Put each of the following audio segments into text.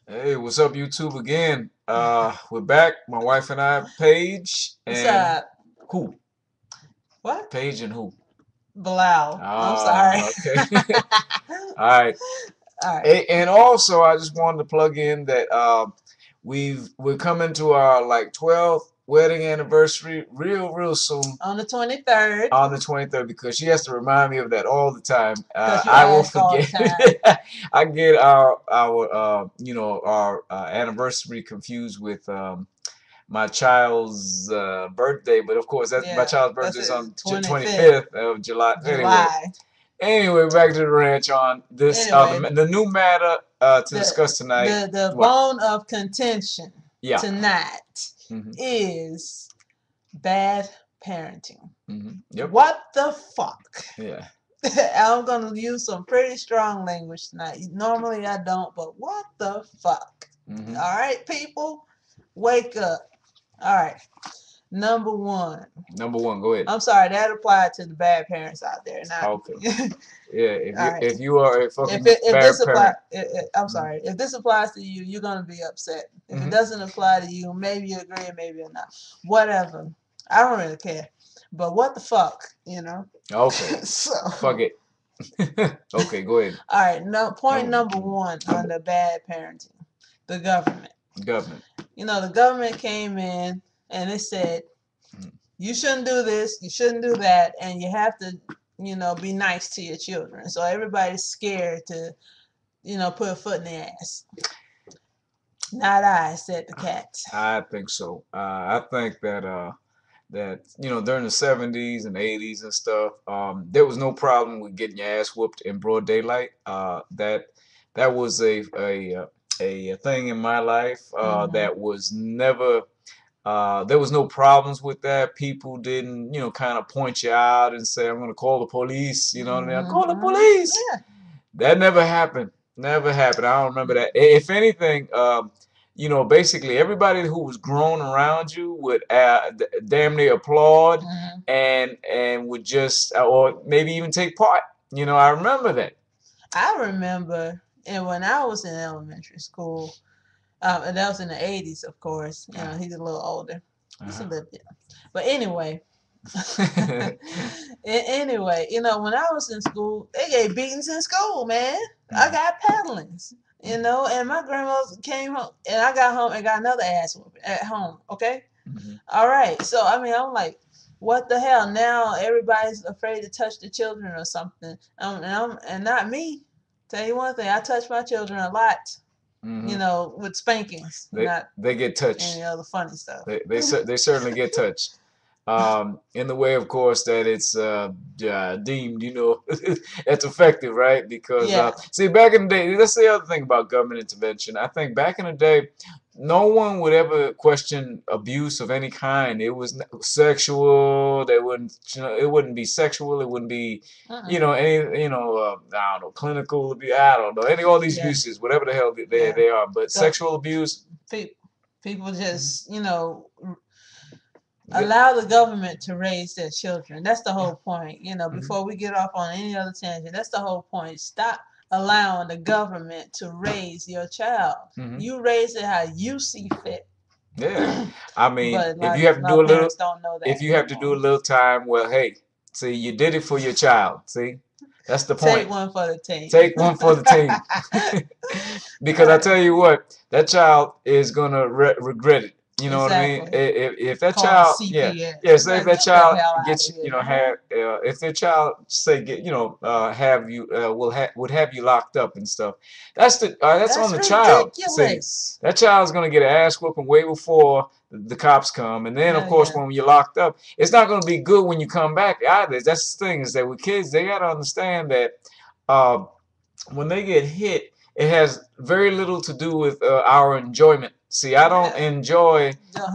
Hey, what's up, YouTube again? We're back, my wife and I, Paige What's and up? who? What? Paige and who? Bilal. I'm sorry. Ah, okay. All right. All right. And also, I just wanted to plug in that we're coming to our like 12th wedding anniversary real soon On the 23rd, on the 23rd because she has to remind me of that all the time. because you I will ask all the forget. time. I get our our anniversary confused with my child's birthday, but of course that my Yeah, child's birthday that's is it. on 25th 25th of July. July. Anyway, back to the ranch on this Anyway, the new matter to the discuss tonight. the What? bone of contention Yeah. tonight Hmm. is bad parenting. Yep. What the fuck? Yeah. I'm gonna use some pretty strong language tonight. Normally I don't, but what the fuck? Hmm. All right, people, wake up. All right. Number one. Number one, go ahead. I'm sorry, that applied to the bad parents out there, not Okay. me. Yeah, All right. if you are a If fucking if bad this apply, parent. I'm Mhm. sorry. If this applies to you, you're gonna be upset. If it Hmm. doesn't apply to you, maybe you agree, maybe you're not. Whatever. I don't really care. But what the fuck, you know? Okay. So, Fuck it. Okay, go ahead. all right. No, point Number number one on the bad parenting, the government. government. The government came in and it said Mhm. you shouldn't do this, you shouldn't do that, and you have to, be nice to your children. So everybody's scared to, put a foot in the ass. Not I, said the cat. I think so. I think that during the 70s and 80s and stuff, there was no problem with getting your ass whooped in broad daylight. That was a thing in my life Mm-hmm. that was never. There was no problems with that. People didn't, kind of point you out and say, "I'm going to call the police." You know what I mean? Call the Mm-hmm. police. Yeah. That never happened. Never happened. I don't remember that. If anything, basically everybody who was grown around you would damn near applaud Mm-hmm. and would just or maybe even take part. I remember that. I remember, and when I was in elementary school, and that was in the 80s, of course. Uh, He's a little older. He's a uh-huh. little bit. But anyway, anyway, when I was in school, they gave beatings in school, man. I Mhm, got paddlings, and my grandma came home, and I got home and got another ass whooping at home. Okay, mhm. all right. So I mean, I'm like, what the hell? Now everybody's afraid to touch the children or something. And not me. Tell you one thing, I touch my children a lot. Mhm. With spankings, They not they get touched. any other funny stuff. They certainly get touched. In the way, of course, that it's deemed, that's effective, right? Because Yeah. see, back in the day, that's the other thing about government intervention. I think back in the day, no one would ever question abuse of any kind. It was sexual. They wouldn't, it wouldn't be sexual. It wouldn't be, Uh-uh. any, I don't know, clinical abuse. I don't know, any all these Yeah. abuses, whatever the hell Yeah. they are. But Go. sexual abuse. People Mhm. just, Th- allow the government to raise their children. That's the yeah. whole point. Mhm. Before we get off on any other tangent, that's the whole point. Stop allowing the government to raise your child. Mhm. You raise it how you see fit. Yeah. I mean, But if a you have to lot do of a little, parents don't know if that you no have to do a more. little time, well, hey, see, you did it for your child. See, that's the Take point. one for the team. Take one for the team. All Because I right. tell you what, that child is gonna regret it. You know what I mean? Exactly. If that Call the child, yeah, CPS. yeah, It's say if like, that get the child hell out gets, of here, man. if their child say get, have you, would have you locked up and stuff. That's on That's the child. See, ridiculous. that child's gonna get an ass whooping way before the cops come, and then of Hell course yeah. when you're locked up, it's not gonna be good when you come back either. That's the thing is that with kids, they gotta understand that. Uh, when they get hit, it has very little to do with our enjoyment. See, Yeah. Don't a,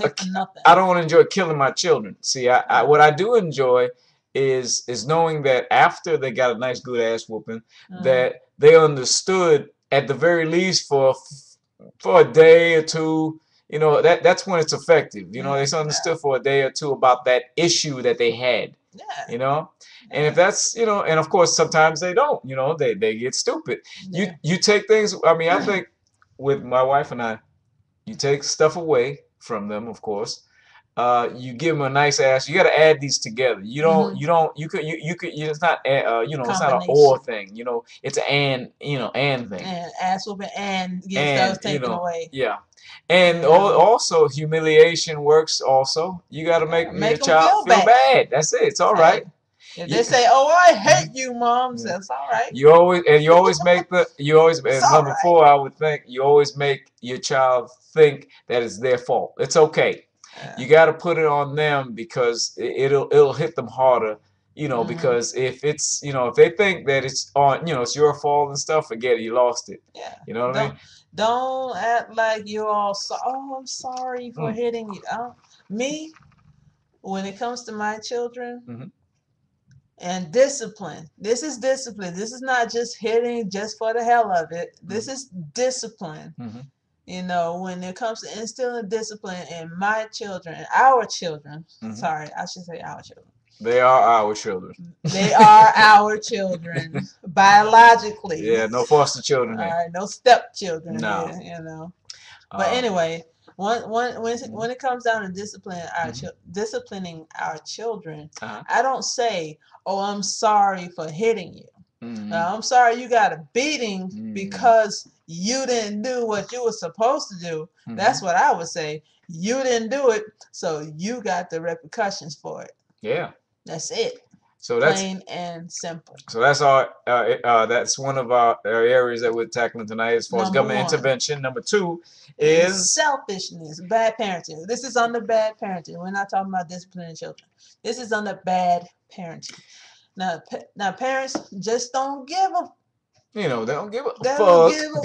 hit for nothing. I don't enjoy killing my children. See, what I do enjoy is knowing that after they got a nice good ass whooping, Mm-hmm. that they understood at the very least for a day or two. That's when it's effective. They Yeah. understood for a day or two about that issue that they had. Yeah. You know, and if Yeah. that's and of course sometimes they don't. They get stupid. You Yeah. you take things. I mean, I think. with my wife and I, you take stuff away from them, of course. You give them a nice ass. You got to add these together. You don't. Mm-hmm. You don't. You could. It's not. It's not an or Combination. thing. It's an and. And thing. And ass whooping and get And stuff taken away. yeah. And Yeah. also humiliation works. Also, you got to make Yeah. your Make them child feel feel bad. bad. That's it. It's all right. Hey, if You, they say, "Oh, I hate Mhm. you, mom," Yeah. that's all right. You always make the you always It's and all number right. four, I would think you always make your child think that it's their fault. It's okay. Yeah. You got to put it on them because it'll hit them harder. Mm-hmm. Because if they think that it's on, it's your fault and stuff, forget it. You lost it. Yeah. You know what I mean? Don't act like you're all oh, I'm sorry for Mm. hitting you. Me, when it comes to my children Mm-hmm. and discipline, this is discipline. This is not just hitting just for the hell of it. This is discipline. Mm-hmm. When it comes to instilling discipline in my children, our children, Mm-hmm. sorry, I should say our children. They are our children. They are our children biologically. Yeah, no foster children All here. right, no stepchildren No. here. But anyway, when it comes down to disciplining our children, Uh-huh. I don't say, "Oh, I'm sorry for hitting you." Mm-hmm. I'm sorry you got a beating Mm-hmm. because you didn't do what you were supposed to do. Mm-hmm. That's what I would say. You didn't do it, so you got the repercussions for it. Yeah. That's it. So that's plain and simple. So that's our that's one of our areas that we're tackling tonight as far as Number government one. intervention. Number two Is is selfishness, bad parenting. This is under bad parenting. We're not talking about disciplining children. This is under bad parenting. Now, parents just don't give a. they don't give a They don't fuck give a.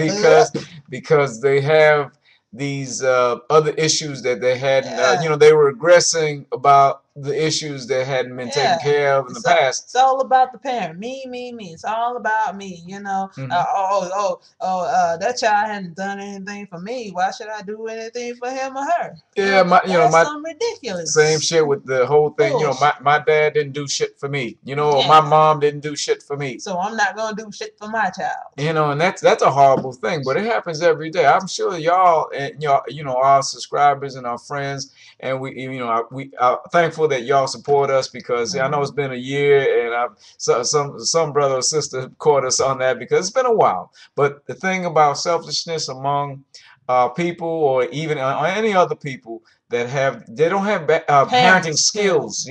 because they have these other issues that they hadn't. Yeah. They were regressing about the issues that hadn't been taken Yeah. care of in the past. It's all about the parent. Me, me, me. It's all about me. Mhm. That child hadn't done anything for me. Why should I do anything for him or her? Yeah, That's some ridiculous. same shit with the whole thing. Bullshit. My dad didn't do shit for me. Or Yeah. my mom didn't do shit for me. So I'm not gonna do shit for my child. And that's a horrible thing, but it happens every day. I'm sure y'all and our subscribers and our friends, and we are thankful that y'all support us because I know it's been a year, and some brother or sister caught us on that because it's been a while. But the thing about selfishness among people, or even any other people they don't have parenting skills.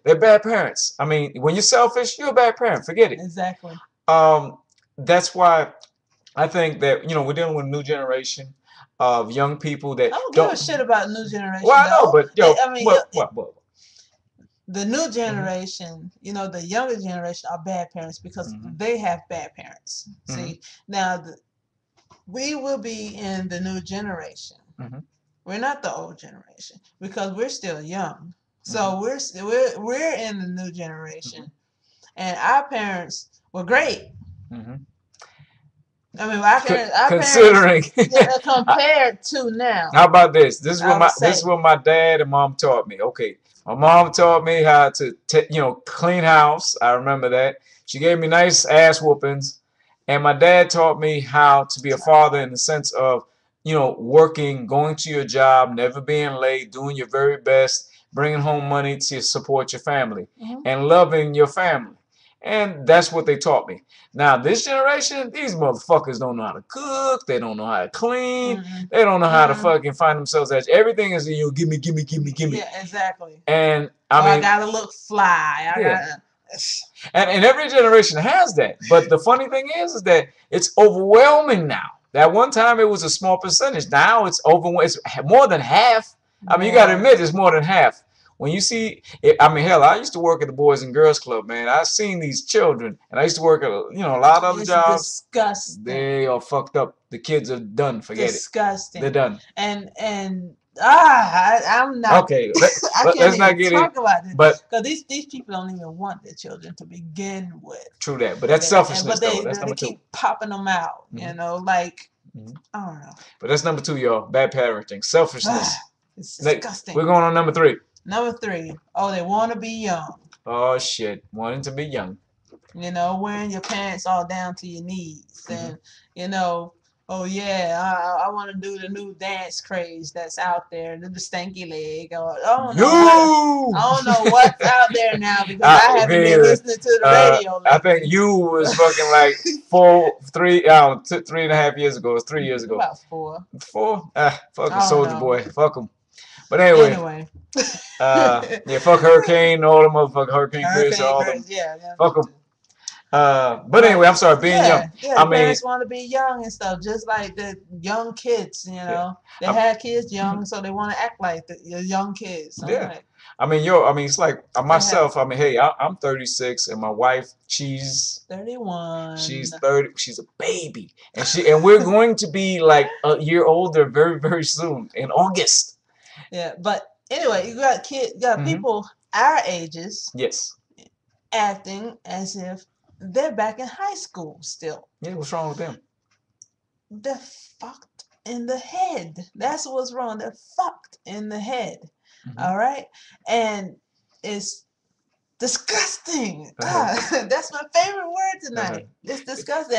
They're bad parents. I mean, when you're selfish, you're a bad parent. Forget it. Exactly. That's why I think that we're dealing with a new generation of young people that I don't give a shit about new generation. Well, I know, but the new generation, the younger generation are bad parents because they have bad parents. See, now we will be in the new generation. We're not the old generation because we're still young. So we're in the new generation, and our parents were great. I mean, our considering parents, compared to now. How about this? This is what my dad and mom taught me. Okay, my mom taught me how to clean house. I remember that. She gave me nice ass whoopings, and my dad taught me how to be a father in the sense of working, going to your job, never being late, doing your very best, bringing home money to support your family, and loving your family. And that's what they taught me. Now, this generation, these motherfuckers don't know how to cook. They don't know how to clean. They don't know how to fucking find themselves at everything is give me. Yeah, exactly. And I gotta look fly. And every generation has that. But the funny thing is that it's overwhelming now. That one time it was a small percentage. Now it's it's more than half. I mean, you got to admit it's more than half. When you see, hell, I used to work at the Boys and Girls Club, man. I've seen these children, and I used to work at a lot of other jobs. Disgusting. They are fucked up. The kids are done. Forget disgusting. They're done. I'm not. Okay, let's not get talk about this. But because these people don't even want their children to begin with. True that, but that's selfishness. That's number two. Keep popping them out. I don't know. But that's number two, y'all. Bad parenting, selfishness. It's disgusting. We're going on number three. Number three. Oh, they want to be young. Oh shit, wanting to be young. Wearing your pants all down to your knees, and Oh yeah, I want to do the new dance craze that's out there, the stanky leg. Or, I You. don't know what's out there now because I haven't been Good. listening to the radio I think lately. you was fucking like 3.5 years ago. It was 3 years ago. About four. 4? Fucking I don't Soldier know. Boy. Fuck him. But anyway, Anyway, yeah, fuck Hurricane, all them motherfucking Hurricane Chris, Hurricane all them. Chris, yeah, them Fuck them. too. But But anyway, I'm sorry, being young. yeah, I the mean, parents want to be young and stuff, just like the young kids. yeah, They I, had kids mhm, young, so they want to act like the young kids. So I'm yeah. like, I mean, it's like they have myself. I mean, hey, I'm 36, and my wife, she's 31. 30. She's a baby, and we're going to be like a year older very, very soon in August. Yeah, but anyway, you got Hmm. people our ages Yes. acting as if they're back in high school still. Yeah. What's wrong with them? They're fucked in the head. That's what's wrong. They're fucked in the head. Hmm. All right, and it's disgusting. Uh-huh. That's my favorite word Uh-huh. tonight. It's disgusting,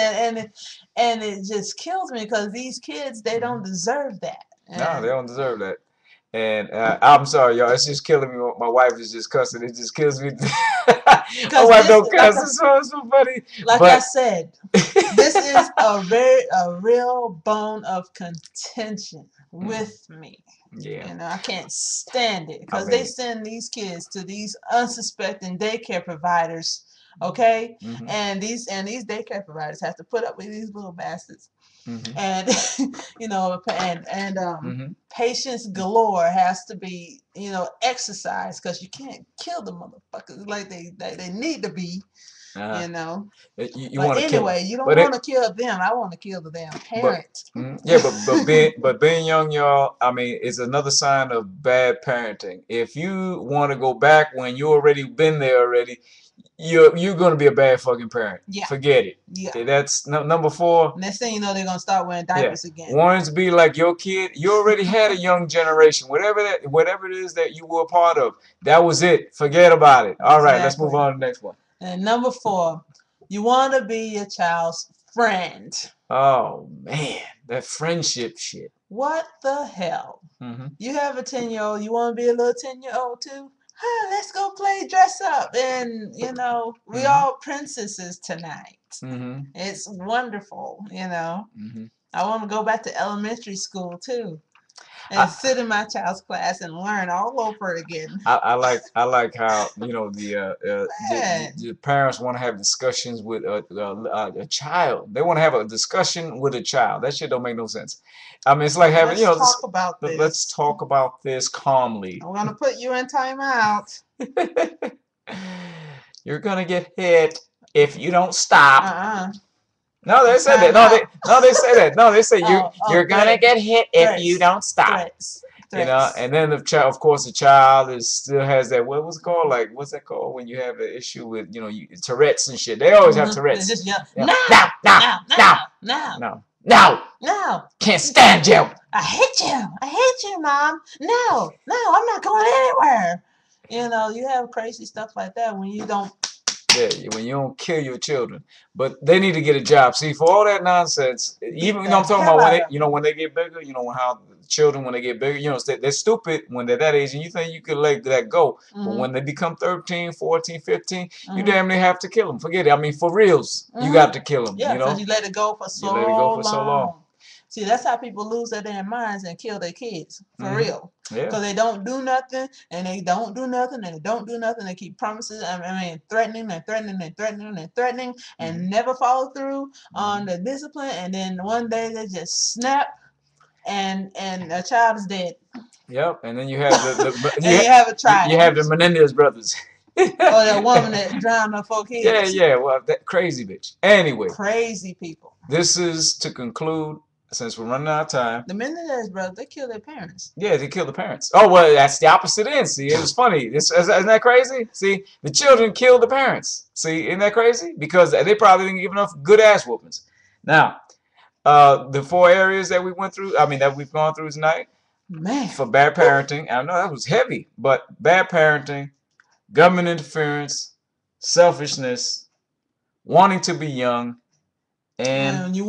and it just kills me because these kids they don't Hmm. deserve that. No, they And don't deserve that. And I'm sorry, y'all. It's just killing me. My wife is just cussing. It just kills me. My because wife don't cuss. It's so funny. like I But said, this is a real bone of contention with me. yeah, I can't stand it I because they mean, send these kids to these unsuspecting daycare providers, okay? hmm, And these daycare providers have to put up with these little bastards, hmm, and hmm. patience galore has to be exercised because you can't kill the motherfuckers like they need to be, Uh, you know. you But want to kill them, anyway, you don't but want to kill them. I want to kill the damn but parent. yeah, but being young, y'all. I mean, is another sign of bad parenting. If you want to go back when you already been there already, you're gonna be a bad fucking parent. Yeah, Forget it. yeah. That's number 4. Next thing you know, they're gonna start wearing Yeah. diapers again. Wanting to be like your kid, you already had a young generation. Whatever it is that you were a part of, that was it. Forget about it. All right, let's move Exactly. on to the next one. And number 4, you want to be your child's friend. Oh man, that friendship shit. What the hell? Hmm. You have a 10-year-old, you want to be a little 10-year-old too? Huh, let's go play dress up. And, we Hmm. all princesses tonight. Hmm. It's wonderful. Hmm. I want to go back to elementary school too and I, sit in my child's class and learn all over again. I like how the, Man, the parents want to have discussions with a child. They want to have a discussion with a child. That shit don't make no sense. I mean, it's like having let's this. talk about Let's this. talk about this calmly. I'm going to put you in timeout. You're gonna get hit if you don't stop. Uh-uh. No, they said that. Time out. No, they say that. No, they say you're gonna Threat, get hit if you threats, don't stop. threats, threats. And then the child, of course, the child is still has that. What was it called? Like, what's that called when you have an issue with Tourette's and shit? They always have They Tourette's. just yell, Yeah. no, No, no, no, no, no, no, no, no. no. Can't stand you. I hate you. I hate you, Mom. No, no, I'm not going anywhere. You have crazy stuff like that when you don't. Yeah, when you don't kill your children, but they need to get a job. See, for all that nonsense, Beat even the I'm talking hell about when out they, of them. when they get bigger, how children when they get bigger, they're stupid when they're that age, and you think you could let that go, but Mm-hmm. when they become 13, 14, 15, you Mm-hmm. damn near have to kill them. Forget it. I mean, for reals, you Mm-hmm. got to kill them. Yeah, because you let it go for You let it go so for so long. long. See, that's how people lose their damn minds and kill their kids for Hmm. real. Yeah. Because they don't do nothing, and they don't do nothing, and they don't do nothing. They keep promises. I mean, threatening and threatening and threatening and threatening, and Hmm. never follow through on the discipline. And then one day they just snap, and a child is dead. Yep. And then you have And you have a you have child, the Menendez brothers. or that woman that drowned her 4 kids. Yeah. Well, that crazy bitch. Anyway. Crazy people. This is to conclude, since we're running out of time. The Menendez brothers, they kill their parents. Yeah, they killed the parents. Oh, well, that's the opposite end. See, it was funny. Isn't that crazy? See, the children killed the parents. See, isn't that crazy? Because they probably didn't give enough good ass whoopings. Now, the 4 areas that we went through, I mean, that we've gone through tonight Man. for bad parenting. I know that was heavy, but bad parenting, government interference, selfishness, wanting to be young, and You